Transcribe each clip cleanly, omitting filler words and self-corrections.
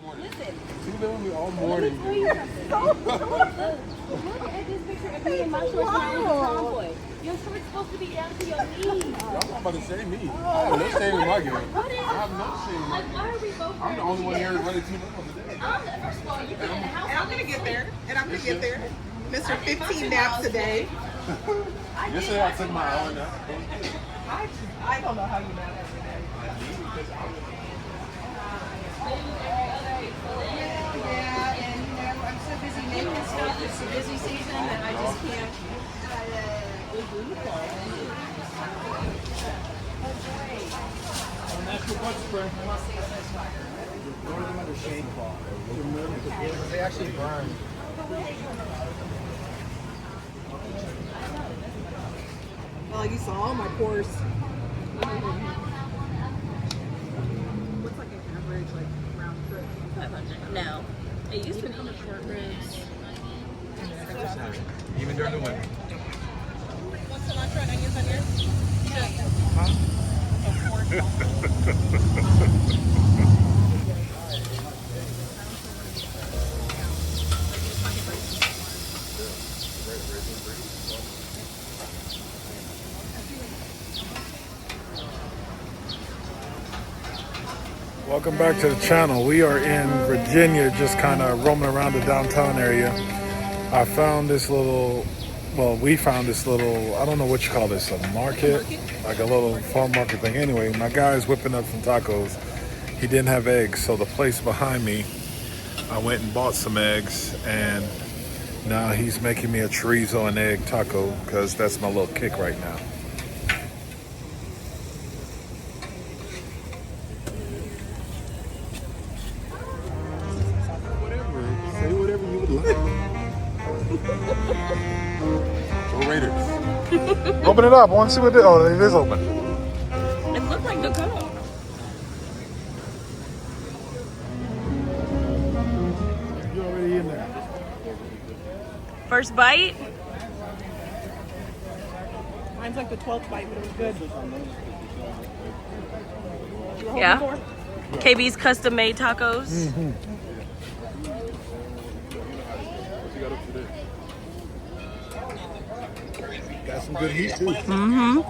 Listen. She's been with me all morning. Let me tell you something. Look at this picture of me in my shorts when I was a tomboy. Your shorts supposed to be down to your knees. Y'all about to shame me. I have no shame in my game. What is? I have no shame in my game. Why are we both? I'm the only one here running 2 miles a day. First of all, you've been in the house. And I'm gonna get there. Mr. 15 naps a day. Yesterday I took my hour nap. I don't know how you nap every day. Yeah, and I'm so busy making stuff. It's a busy season that I just can't. They actually burn. Well, you saw all my pores. What's like an average round trip? 500. No. It used to come with short ribs. Even during the winter. Want cilantro and onions on yours? Welcome back to the channel. We are in Virginia, just kind of roaming around the downtown area. I found this little, well, we found this little, I don't know what you call this, a market? Like a little farm market thing. Anyway, my guy's whipping up some tacos. He didn't have eggs, so the place behind me, I went and bought some eggs, and now he's making me a chorizo and egg taco because that's my little kick right now. Say whatever you would like. Go Raiders. Open it up. I want to see what it is. Oh, it is open. It looked like the cutoff. You're already in there. First bite. Mine's like the 12th bite, but it was good. Yeah. KB's custom made tacos. Mm-hmm. Got some good heat too. Mm-hmm.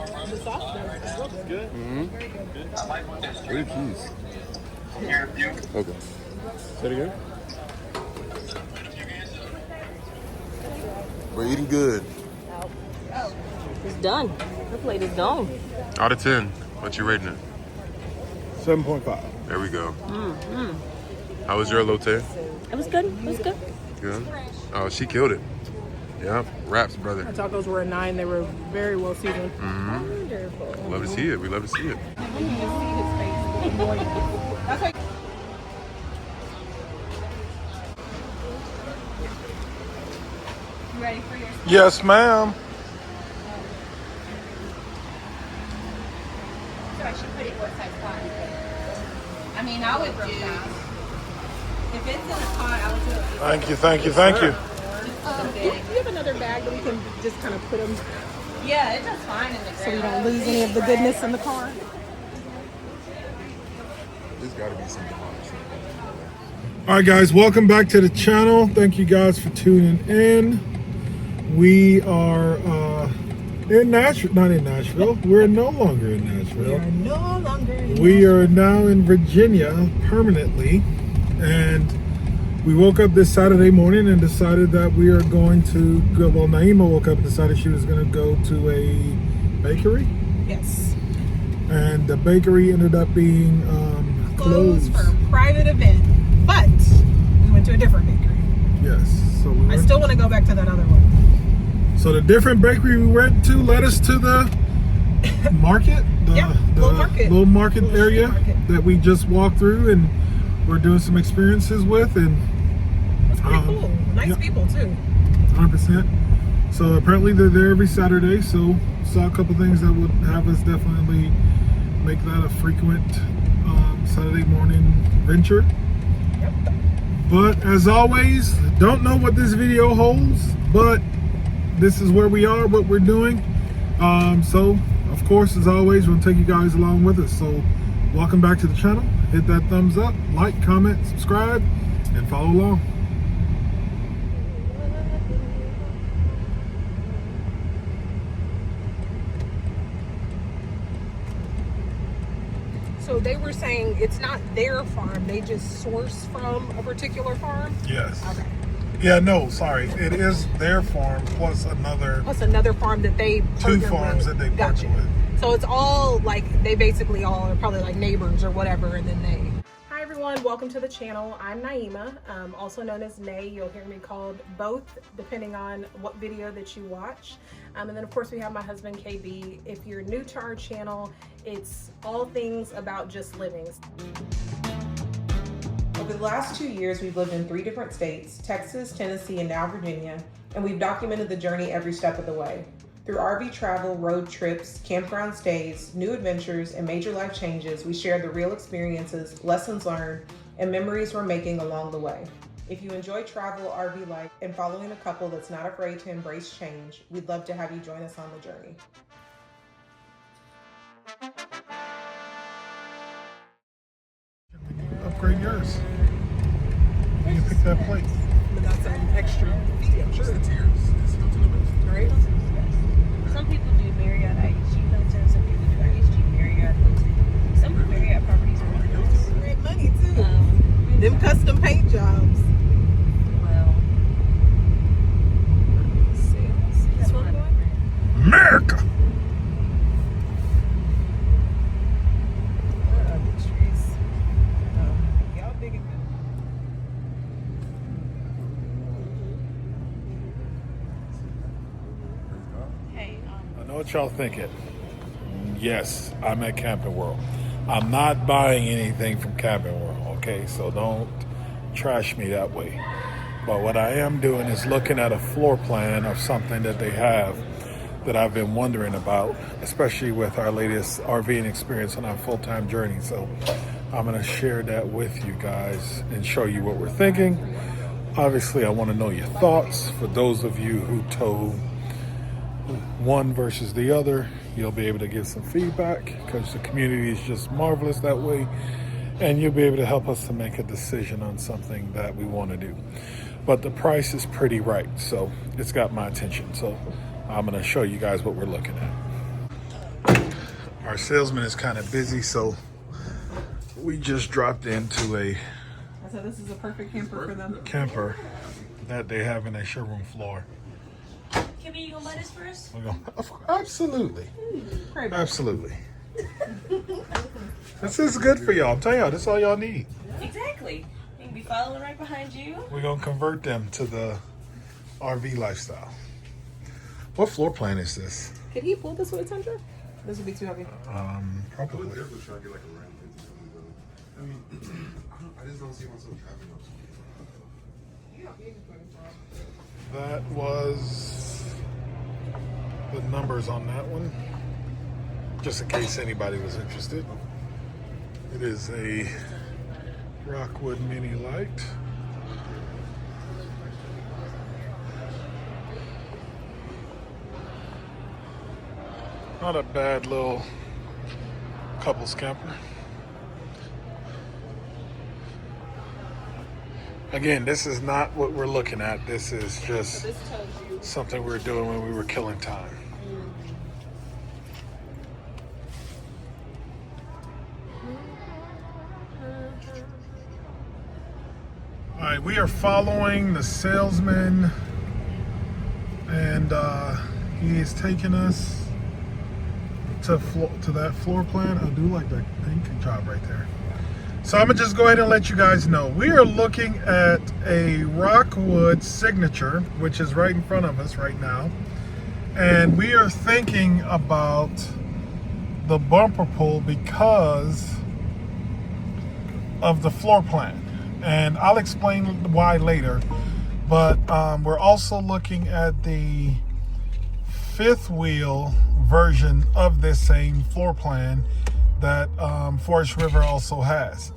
Good. Good cheese. Okay. Say it again. We're eating good. It's done. The plate is gone. Out of 10, what you rating it? 7.5. There we go. How was your elote? It was good. It was good. Good. Oh, she killed it. Yeah, wraps, brother. Our tacos were a 9. They were very well seasoned. Wonderful. Love to see it. We love to see it. That's like you ready for your Yes, ma'am. So I should put it what size pot? I mean, I would do, if it's in a pot, I would do it. Thank you, thank you, thank you. Do you have another bag that we can just kind of put them Yeah, it does fine in the ground. so we don't lose any of the goodness in the car? There's got to be something on this. All right, guys, welcome back to the channel. Thank you guys for tuning in. We are in Nashville, not in Nashville. We're no longer in Nashville. No longer. We are now in Virginia permanently, and we woke up this Saturday morning and decided that we are going to go. Well, Naima woke up and decided she was going to go to a bakery, Yes. and the bakery ended up being closed. For a private event, but we went to a different bakery. Yes, so we I went. still want to go back to that other one. So the different bakery we went to led us to the market, the little market area that we just walked through, and we're doing some experiences with, and It's pretty cool. Nice people too. 100%. So apparently they're there every Saturday. So saw a couple things that would have us definitely make that a frequent Saturday morning venture. Yep. But as always, don't know what this video holds, but this is where we are, what we're doing. So of course, as always, we'll take you guys along with us. So welcome back to the channel. Hit that thumbs up, like, comment, subscribe, and follow along. So they were saying it's not their farm, they just source from a particular farm? Yes. Okay. Yeah, no, sorry. It is their farm plus another farm that they two partner farms with. that they Gotcha. partner with. So it's all like, they basically all are probably like neighbors or whatever, and then they... Hi everyone, welcome to the channel. I'm Naima, also known as Nay. You'll hear me called both depending on what video that you watch. And then of course we have my husband KB. If you're new to our channel, it's all things about just living. Over the last 2 years, we've lived in 3 different states, Texas, Tennessee, and now Virginia, and we've documented the journey every step of the way. Through RV travel, road trips, campground stays, new adventures, and major life changes, we share the real experiences, lessons learned, and memories we're making along the way. If you enjoy travel, RV life, and following a couple that's not afraid to embrace change, we'd love to have you join us on the journey. Upgrade yours. You can pick that plate. But that's an extra fee, I'm sure. Right? Some people do Marriott IHG hotels, some people do IHG Marriott hotels. Some Marriott properties are really nice. Great money too. Them custom paint jobs. Well, See this one going? America! Big trees. Y'all big and good. hey, I know what y'all thinking. Yes, I'm at Camping World. I'm not buying anything from Camping World, okay? So don't trash me that way. But what I am doing is looking at a floor plan of something that they have that I've been wondering about, especially with our latest RVing experience on our full-time journey. So I'm gonna share that with you guys and show you what we're thinking. Obviously, I wanna know your thoughts. For those of you who tow one versus the other, you'll be able to give some feedback because the community is just marvelous that way, and you'll be able to help us to make a decision on something that we want to do. But the price is pretty right, so it's got my attention. So I'm going to show you guys what we're looking at. Our salesman is kind of busy, so we just dropped into a So this is a perfect camper for them. camper that they have in a showroom floor. Kimmy, you gonna buy this for us? We're going, absolutely. Absolutely. This is good for y'all. I'm telling y'all, this is all y'all need. Exactly. You can be following right behind you. We're going to convert them to the RV lifestyle. What floor plan is this? Can he pull this with a tundra? This would be too heavy. Probably. Definitely try to get like a round 50 I mean, I just don't see myself driving those. That was the numbers on that one, just in case anybody was interested. It is a Rockwood Mini Light. Not a bad little couples camper. Again, this is not what we're looking at. This is just This tells you. something we were doing when we were killing time. All right, we are following the salesman, and he is taking us to that floor plan. I do like that pink job right there. So I'm gonna just go ahead and let you guys know. We are looking at a Rockwood Signature, which is right in front of us right now. And we are thinking about the bumper pull because of the floor plan. And I'll explain why later. But we're also looking at the fifth wheel version of this same floor plan that Forest River also has.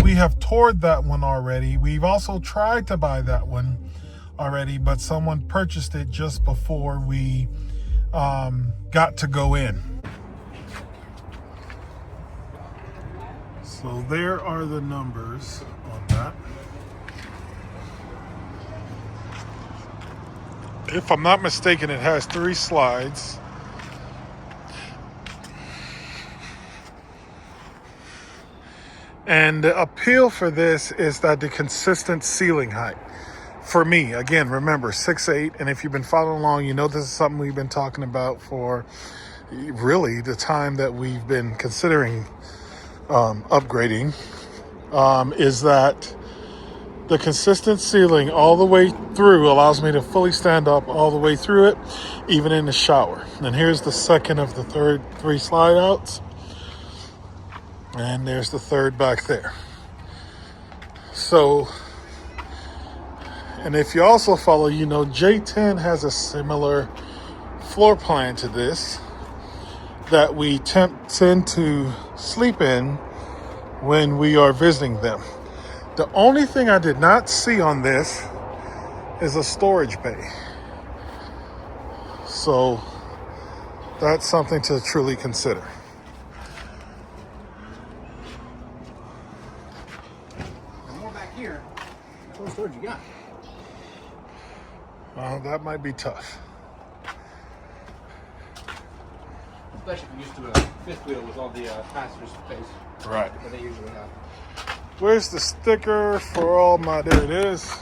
We have toured that one already. We've also tried to buy that one already, but someone purchased it just before we got to go in. So there are the numbers on that. If I'm not mistaken, it has 3 slides. And the appeal for this is that the consistent ceiling height. For me, again, remember 6'8", and if you've been following along, you know this is something we've been talking about for really the time that we've been considering upgrading, is that the consistent ceiling all the way through allows me to fully stand up all the way through it, even in the shower. And here's the second of the 3 slide outs. And there's the 3rd back there. So, and if you also follow, you know, J10 has a similar floor plan to this that we tend to sleep in when we are visiting them. The only thing I did not see on this is a storage bay. So that's something to truly consider. More back here. How much storage you got? Well, that might be tough. Especially if you're used to a 5th wheel with all the passenger space Right. that they usually have. Where's the sticker for all my, there it is.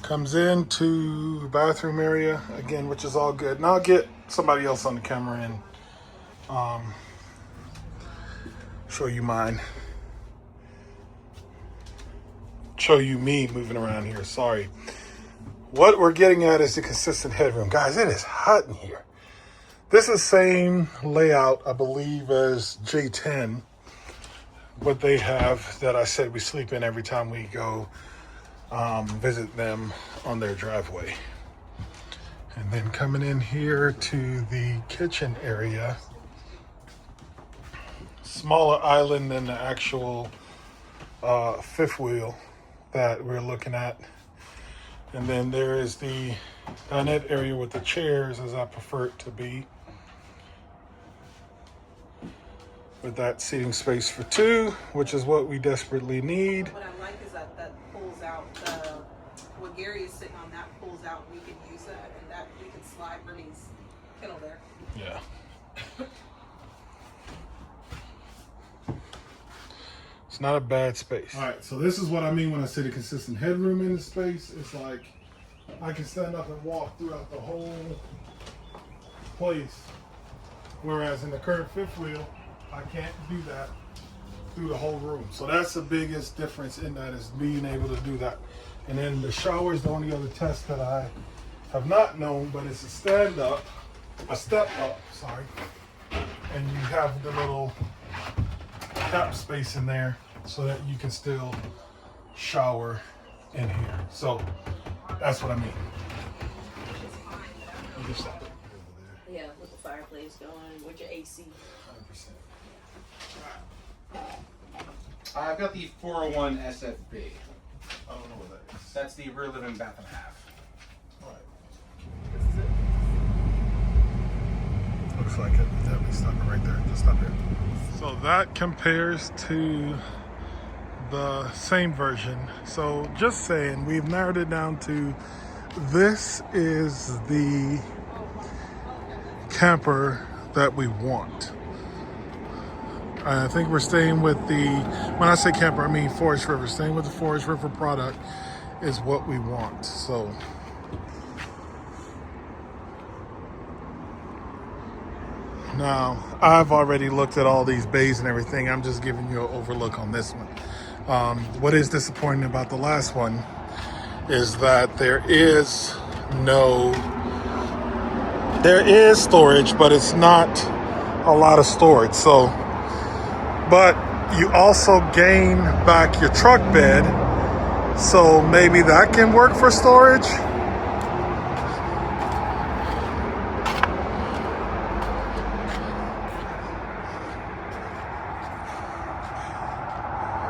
Comes into bathroom area again, which is all good. Now I'll get somebody else on the camera and show you mine. Show you me moving around here. Sorry. What we're getting at is the consistent headroom. Guys, it is hot in here. This is the same layout, I believe, as J10. What they have that I said we sleep in every time we go visit them on their driveway. And then coming in here to the kitchen area. Smaller island than the actual 5th wheel that we're looking at. And then there is the dinette area with the chairs, as I prefer it to be, with that seating space for 2, which is what we desperately need. What I like is that pulls out, what Gary is sitting on, that pulls out, we can use that, and that we can slide Bernie's kennel there. Yeah. It's not a bad space. All right, so this is what I mean when I say the consistent headroom in the space. It's like I can stand up and walk throughout the whole place, whereas in the current 5th wheel, I can't do that through the whole room. So that's the biggest difference in that, is being able to do that. And then the shower is the only other test that I have not known, but it's a step up, sorry. And you have the little cap space in there so that you can still shower in here. So that's what I mean. You just stop it over there. Yeah, with the fireplace going, with your AC. 100%. I've got the 401 SFB. I don't know what that is. That's the rear living bath and a half. All right. Looks like it. Yeah, we stop it right there. Just stop here. So that compares to the same version. So just saying, we've narrowed it down to this is the camper that we want. I think we're staying with the, when I say camper, I mean Forest River. Staying with the Forest River product is what we want. So now, I've already looked at all these bays and everything. I'm just giving you an overlook on this one. What is disappointing about the last one is that there is storage, but it's not a lot of storage. So, but you also gain back your truck bed. So maybe that can work for storage.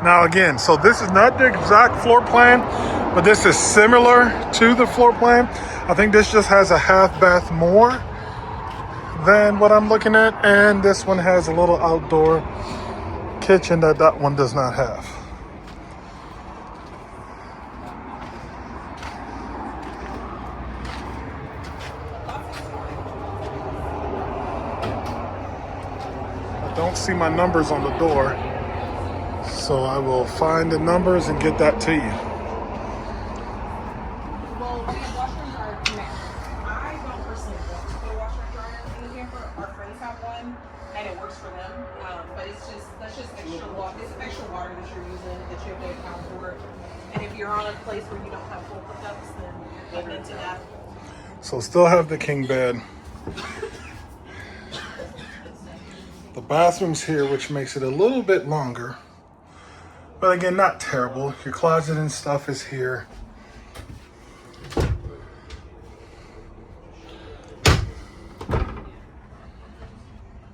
Now again, so this is not the exact floor plan, but this is similar to the floor plan. I think this just has a half bath more than what I'm looking at, and this one has a little outdoor kitchen that that one does not have. I don't see my numbers on the door, so I will find the numbers and get that to you. Well, we have washer and dryer connected. I don't personally want to put a washer and dryer in the camper. Our friends have one, and it works for them. But that's just extra water. It's extra water that you're using that you have to account for. And if you're on a place where you don't have full hookups, then you're getting into that. So still have the king bed. The bathroom's here, which makes it a little bit longer. But again, not terrible. Your closet and stuff is here.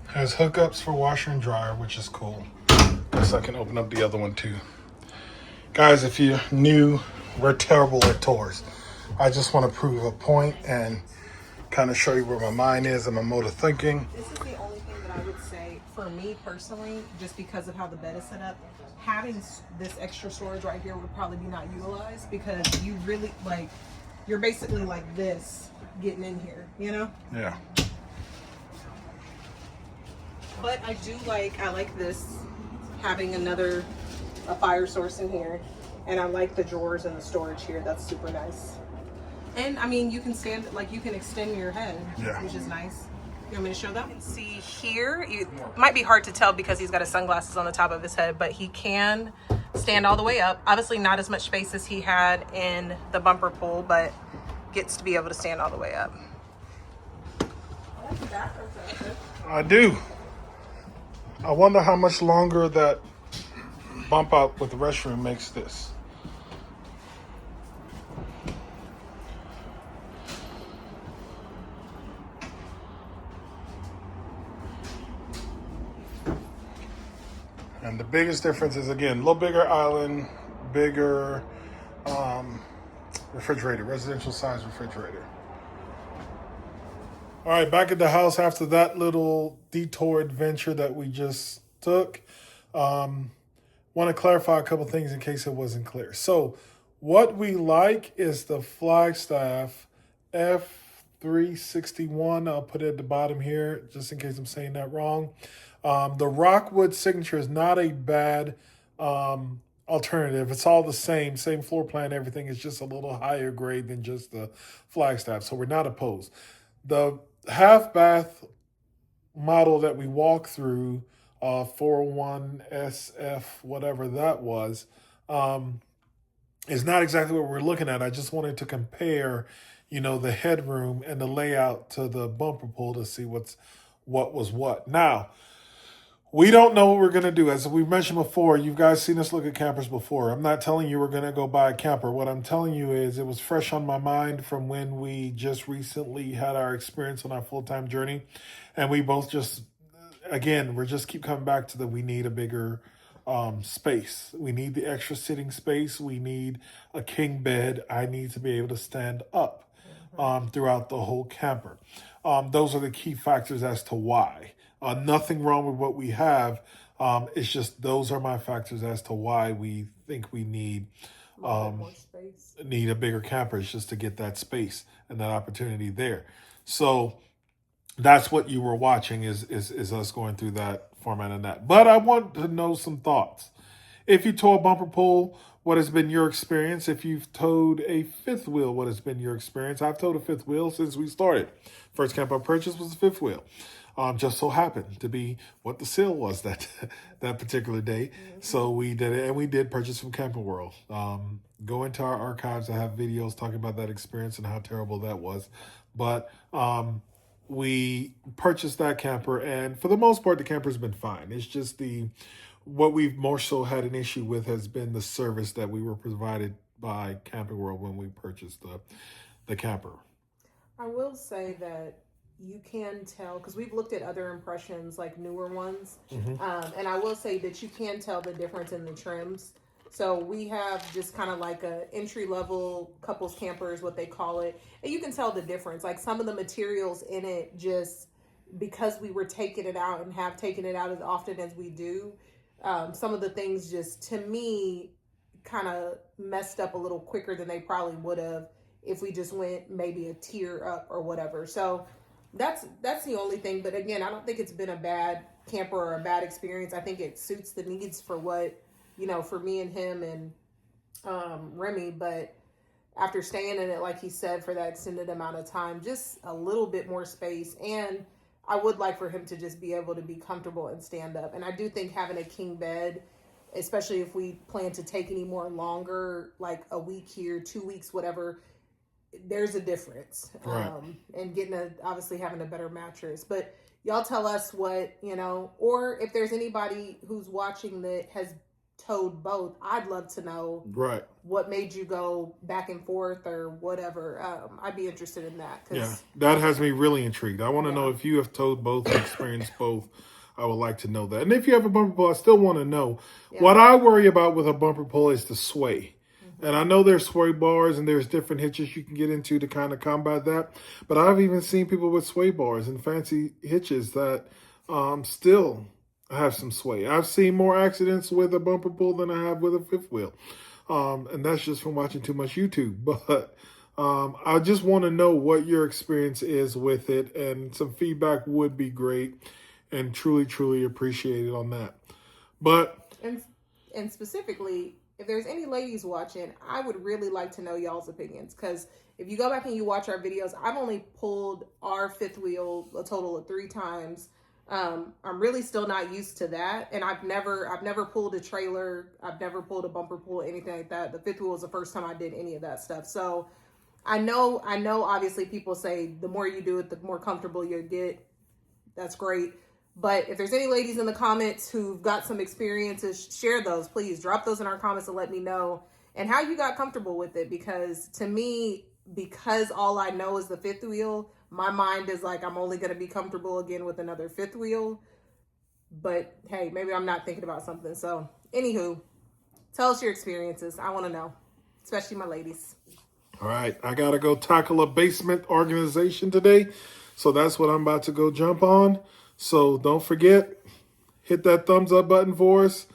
Has hookups for washer and dryer, which is cool. Guess I can open up the other one too. Guys, if you're new, we're terrible at tours. I just want to prove a point and kind of show you where my mind is and my mode of thinking. This is the only thing that I would say for me personally, just because of how the bed is set up. Having this extra storage right here would probably be not utilized because you really you're basically like this getting in here, you know? Yeah. But I like this, having a fire source in here. And I like the drawers and the storage here. That's super nice. And I mean, you can extend your head, which is nice. You want me to show that? You can see here, it might be hard to tell because he's got his sunglasses on the top of his head, but he can stand all the way up. Obviously not as much space as he had in the bumper pool, but gets to be able to stand all the way up. I do. I wonder how much longer that bump out with the restroom makes this. And the biggest difference is, again, a little bigger island, bigger refrigerator, residential size refrigerator. All right, back at the house after that little detour adventure that we just took. Want to clarify a couple things in case it wasn't clear. So what we like is the Flagstaff F361. I'll put it at the bottom here just in case I'm saying that wrong. The Rockwood Signature is not a bad alternative. It's all the same floor plan, everything. It's just a little higher grade than just the Flagstaff, so we're not opposed. The half bath model that we walked through, 401 SF, whatever that was, is not exactly what we're looking at. I just wanted to compare, the headroom and the layout to the bumper pool to see what was what. Now, we don't know what we're going to do. As we mentioned before, you guys seen us look at campers before. I'm not telling you we're going to go buy a camper. What I'm telling you is it was fresh on my mind from when we just recently had our experience on our full-time journey. And we both we're just keep coming back to that we need a bigger space. We need the extra sitting space. We need a king bed. I need to be able to stand up throughout the whole camper. Those are the key factors as to why. Nothing wrong with what we have. It's just those are my factors as to why we think we need more space. Need a bigger camper. It's just to get that space and that opportunity there. So that's what you were watching is us going through that format and that. But I want to know some thoughts. If you tow a bumper pull, what has been your experience? If you've towed a fifth wheel, what has been your experience? I've towed a fifth wheel since we started. First camper I purchased was a fifth wheel. Just so happened to be what the sale was that particular day. So we did it, and we did purchase from Camping World. Go into our archives. I have videos talking about that experience and how terrible that was. But we purchased that camper, and for the most part, the camper's been fine. It's just what we've more so had an issue with has been the service that we were provided by Camping World when we purchased the camper. I will say that you can tell, because we've looked at other impressions, like newer ones, and I will say that you can tell the difference in the trims. So we have just kind of like a entry level couples camper is what they call it. And you can tell the difference. Like some of the materials in it, just because we were taking it out and have taken it out as often as we do, some of the things just, to me, kind of messed up a little quicker than they probably would have if we just went maybe a tier up or whatever. So that's the only thing. But again, I don't think it's been a bad camper or a bad experience. I think it suits the needs for what, you know, for me and him and Remy. But after staying in it, like he said, for that extended amount of time, just a little bit more space. And I would like for him to just be able to be comfortable and stand up. And I do think having a king bed, especially if we plan to take any more longer, like a week here, 2 weeks, whatever, there's a difference. Right. And obviously having a better mattress. But y'all tell us what, you know, or if there's anybody who's watching that has towed both, I'd love to know Right. what made you go back and forth or whatever. I'd be interested in that. Yeah, that has me really intrigued. I want to know if you have towed both and experienced both. I would like to know that. And if you have a bumper pull, I still want to know. Yeah. What I worry about with a bumper pull is the sway. And I know there's sway bars and there's different hitches you can get into to kind of combat that. But I've even seen people with sway bars and fancy hitches that still have some sway. I've seen more accidents with a bumper pull than I have with a fifth wheel. And that's just from watching too much YouTube. But I just want to know what your experience is with it. And some feedback would be great. And truly, truly appreciate it on that. But and specifically, if there's any ladies watching, I would really like to know y'all's opinions. Because if you go back and you watch our videos, I've only pulled our fifth wheel a total of 3 times. I'm really still not used to that. And I've never pulled a trailer. I've never pulled a bumper pull, anything like that. The fifth wheel was the first time I did any of that stuff. So I know obviously people say the more you do it, the more comfortable you'll get. That's great. But if there's any ladies in the comments who've got some experiences, share those, please. Drop those in our comments and let me know. And how you got comfortable with it. Because to me, because all I know is the fifth wheel, my mind is like, I'm only going to be comfortable again with another fifth wheel. But hey, maybe I'm not thinking about something. So anywho, tell us your experiences. I want to know, especially my ladies. All right, I got to go tackle a basement organization today. So that's what I'm about to go jump on. So don't forget, hit that thumbs up button for us.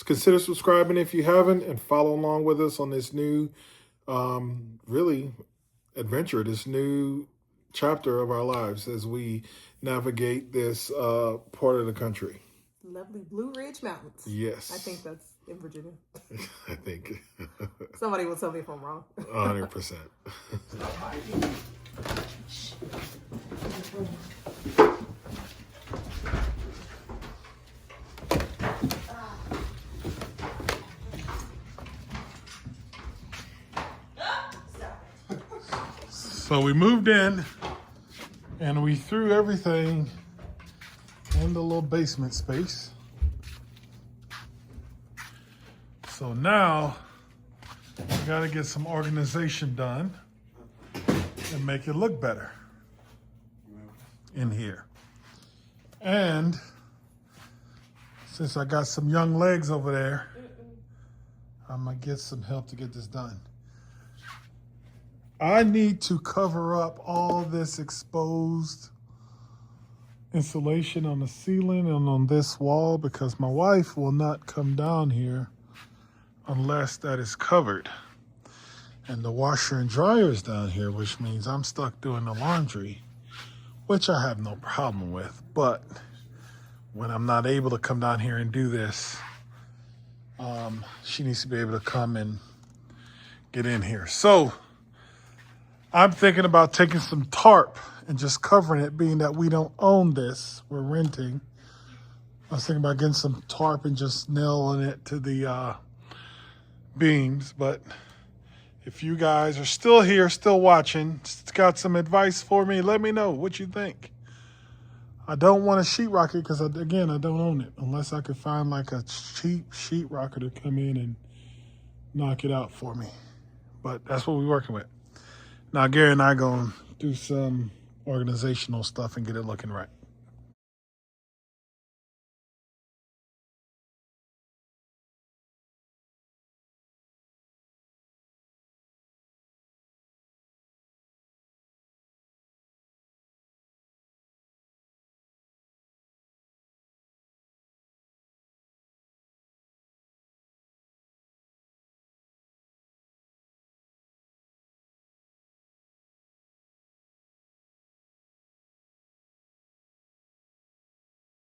Consider subscribing if you haven't, and follow along with us on this new, really adventure, this new chapter of our lives as we navigate this part of the country. Lovely Blue Ridge Mountains. Yes. I think that's in Virginia. I think. Somebody will tell me if I'm wrong. 100%. So we moved in and we threw everything in the little basement space. So now we got to get some organization done and make it look better in here. And since I got some young legs over there, I'm going to get some help to get this done. I need to cover up all this exposed insulation on the ceiling and on this wall because my wife will not come down here unless that is covered. And the washer and dryer is down here, which means I'm stuck doing the laundry, which I have no problem with. But when I'm not able to come down here and do this, she needs to be able to come and get in here. So I'm thinking about taking some tarp and just covering it, being that we don't own this, we're renting. I was thinking about getting some tarp and just nailing it to the beams. But if you guys are still here, still watching, got some advice for me, let me know what you think. I don't want to sheetrock it because, again, I don't own it, unless I could find like a cheap sheetrocker to come in and knock it out for me. But that's what we're working with. Now, Gary and I are going to do some organizational stuff and get it looking right.